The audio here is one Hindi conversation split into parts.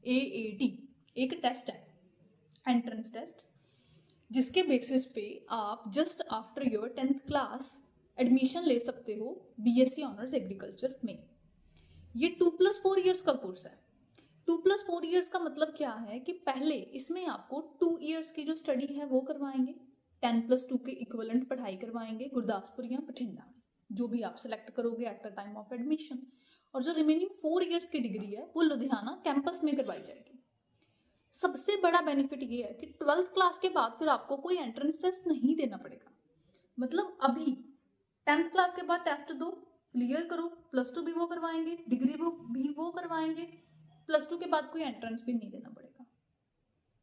AAT एक टेस्ट है, एंट्रेंस टेस्ट, जिसके बेसिस पे आप just after your 10th class admission ले सकते हो BSc ऑनर्स एग्रीकल्चर में। ये 2+4 ईयर्स का कोर्स है। 2+4 ईयर्स का मतलब क्या है कि पहले इसमें आपको 2 ईयर्स की जो स्टडी है वो करवाएंगे, 10+2 के इक्विवेलेंट पढ़ाई करवाएंगे गुरदासपुर या बठिंडा में, जो भी आप सेलेक्ट करोगे at the time of admission. और जो रिमेनिंग 4 ईयर्स की डिग्री है वो लुधियाना कैंपस में करवाई जाएगी। सबसे बड़ा बेनिफिट ये है कि 12th क्लास के बाद फिर आपको कोई एंट्रेंस टेस्ट नहीं देना पड़ेगा। मतलब अभी 10th क्लास के बाद टेस्ट दो, क्लियर करो, +2 भी वो करवाएंगे, डिग्री भी वो करवाएंगे, +2 के बाद कोई एंट्रेंस भी नहीं देना पड़ेगा।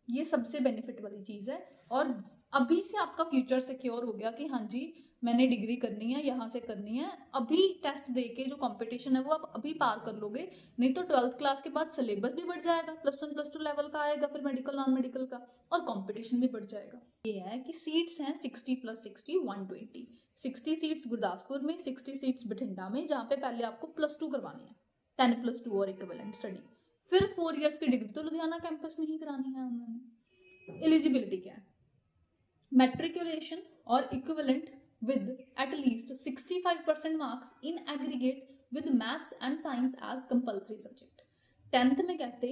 ये सबसे बेनिफिट वाली चीज है। और अभी से आपका फ्यूचर सिक्योर हो गया कि हाँ जी मैंने डिग्री करनी है, यहाँ से करनी है। अभी टेस्ट दे के जो कंपटीशन है वो आप अभी पार कर लोगे, नहीं तो 12th क्लास के बाद सिलेबस भी बढ़ जाएगा, +1 +2 लेवल का आएगा, फिर मेडिकल नॉन मेडिकल का, और कंपटीशन भी बढ़ जाएगा। ये है कि सीट्स हैं 60 + 60 120, 60 सीट्स गुरदासपुर में, 60 सीट्स बठिंडा में, जहाँ पे पहले आपको +2 करवानी है, 10+2 और इक्विवेलेंट स्टडी, फिर 4 ईयर्स की डिग्री तो लुधियाना कैंपस में ही करानी है उन्होंने। एलिजिबिलिटी क्या है? मैट्रिकुलेशन और equivalent with at least 65% marks in aggregate with maths and science as compulsory subject। 10th में कहते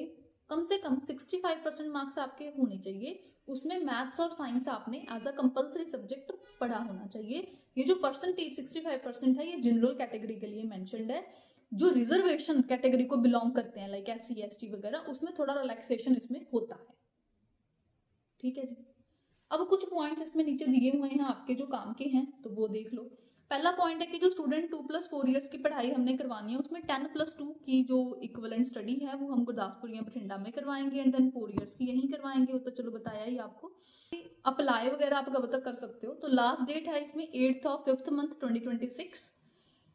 कम से कम 65% मार्क्स आपके होने चाहिए, उसमें मैथ्स और साइंस आपने एज अ कंपल्सरी सब्जेक्ट पढ़ा होना चाहिए। ये जो परसेंटेज 65% है ये जनरल कैटेगरी के लिए मेंशन्ड है। जो रिजर्वेशन कैटेगरी को बिलोंग करते हैं लाइक SC ST वगैरह, उसमें थोड़ा रिलैक्सेशन इसमें होता है। ठीक है जी। अब कुछ पॉइंट्स इसमें नीचे दिए हुए हैं आपके जो काम के हैं, तो वो देख लो। पहला पॉइंट है कि जो स्टूडेंट 2+4 ईयर्स की पढ़ाई हमने करवानी है उसमें 10+2 की जो इक्विवेलेंट स्टडी है वो हम गुरदासपुर या बठिंडा में करवाएंगे, एंड देन 4 ईयर्स की यहीं करवाएंगे। वो तो चलो बताया ही आपको। अप्लाई वगैरह आप कब तक कर सकते हो, तो लास्ट डेट है इसमें 8th of 5th month 2026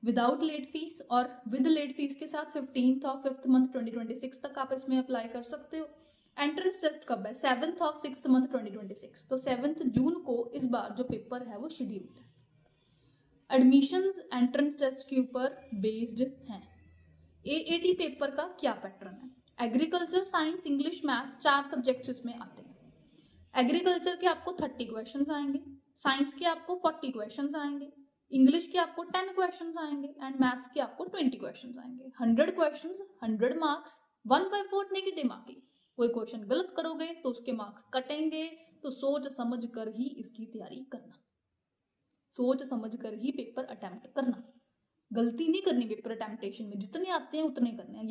without late fees, और विद लेट फीस के साथ 15th of 5th month 2026 तक आप इसमें अप्लाई कर सकते हो। एंट्रेंस टेस्ट कब है? 7th of 6th month 2026, तो 7th जून को इस बार जो पेपर है वो शेड्यूल्ड है। एडमिशंस एंट्रेंस टेस्ट के ऊपर बेस्ड हैं। AAT पेपर का क्या पैटर्न है? Agriculture, science, English, math, 4 subjects इसमें आते हैं। एग्रीकल्चर के आपको 30 क्वेश्चंस आएंगे, साइंस के आपको 40 क्वेश्चंस आएंगे, इंग्लिश के आपको 10 क्वेश्चंस आएंगे, एंड मैथ्स के आपको 20 क्वेश्चंस आएंगे। 100 क्वेश्चंस, 100 मार्क्स, 1/4 नेगेटिव मार्किंग। कोई क्वेश्चन गलत करोगे तो उसके मार्क्स कटेंगे। तो सोच समझ कर ही इसकी तैयारी करना, सोच समझ कर ही पेपर अटेम्प्ट करना, गलती नहीं करनी पेपर अटेम्प्टेशन में, जितने आते हैं उतने करने हैं।